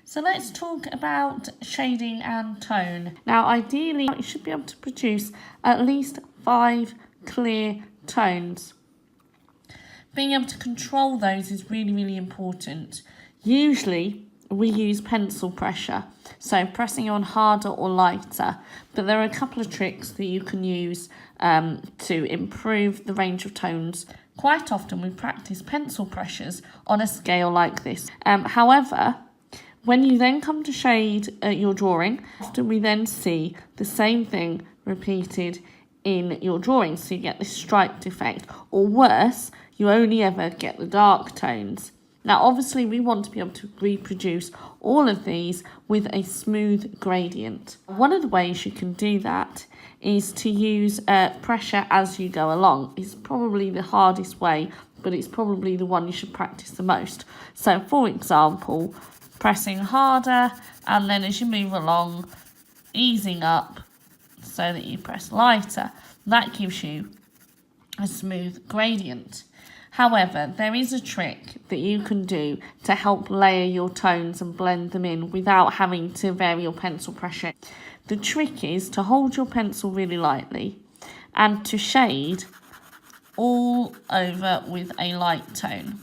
So let's talk about shading and tone. Now ideally you should be able to produce at least 5 clear tones. Being able to control those is really, really important. Usually we use pencil pressure, so pressing on harder or lighter, but there are a couple of tricks that you can use to improve the range of tones. Quite often we practice pencil pressures on a scale like this. However, when you then come to shade your drawing, often we then see the same thing repeated in your drawing, so you get this striped effect, or worse, you only ever get the dark tones. Now obviously we want to be able to reproduce all of these with a smooth gradient. One of the ways you can do that is to use pressure as you go along. It's probably the hardest way, but it's probably the one you should practice the most. So for example, pressing harder, and then as you move along, easing up so that you press lighter. That gives you a smooth gradient. However, there is a trick that you can do to help layer your tones and blend them in without having to vary your pencil pressure. The trick is to hold your pencil really lightly and to shade all over with a light tone.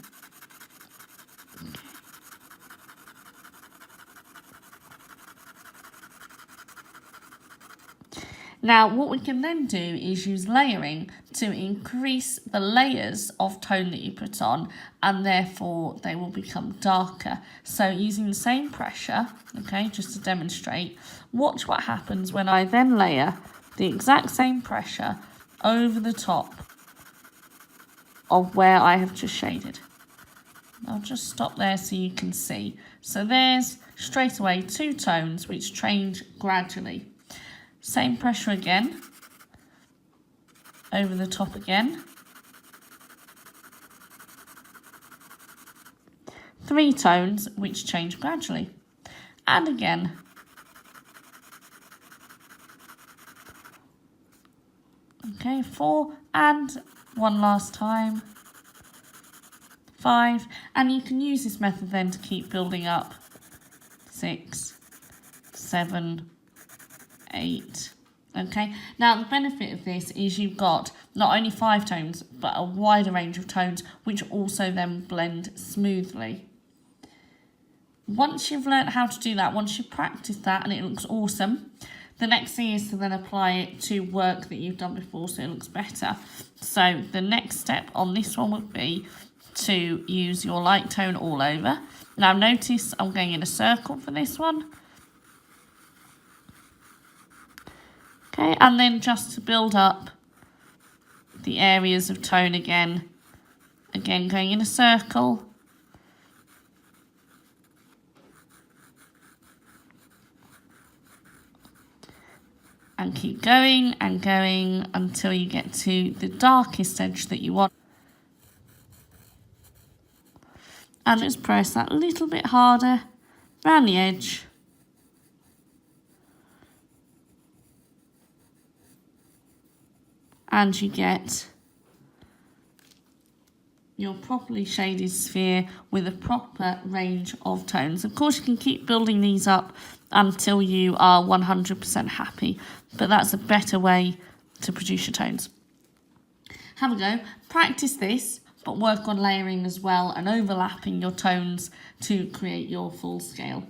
Now, what we can then do is use layering to increase the layers of tone that you put on, and therefore they will become darker. So using the same pressure, okay, just to demonstrate, watch what happens when I then layer the exact same pressure over the top of where I have just shaded. I'll just stop there so you can see. So there's straight away 2 tones which change gradually. Same pressure again, over the top again. 3 tones which change gradually. And again. Okay, 4, and one last time. 5, and you can use this method then to keep building up. 6, 7, 8. Okay, now the benefit of this is you've got not only 5 tones but a wider range of tones which also then blend smoothly. Once you've learnt how to do that, once you've practiced that and it looks awesome, the next thing is to then apply it to work that you've done before so it looks better. So the next step on this one would be to use your light tone all over. Now notice I'm going in a circle for this one. Okay, and then just to build up the areas of tone again going in a circle. And keep going and going until you get to the darkest edge that you want. And just press that a little bit harder around the edge. And you get your properly shaded sphere with a proper range of tones. Of course, you can keep building these up until you are 100% happy, but that's a better way to produce your tones. Have a go, practice this, but work on layering as well and overlapping your tones to create your full scale.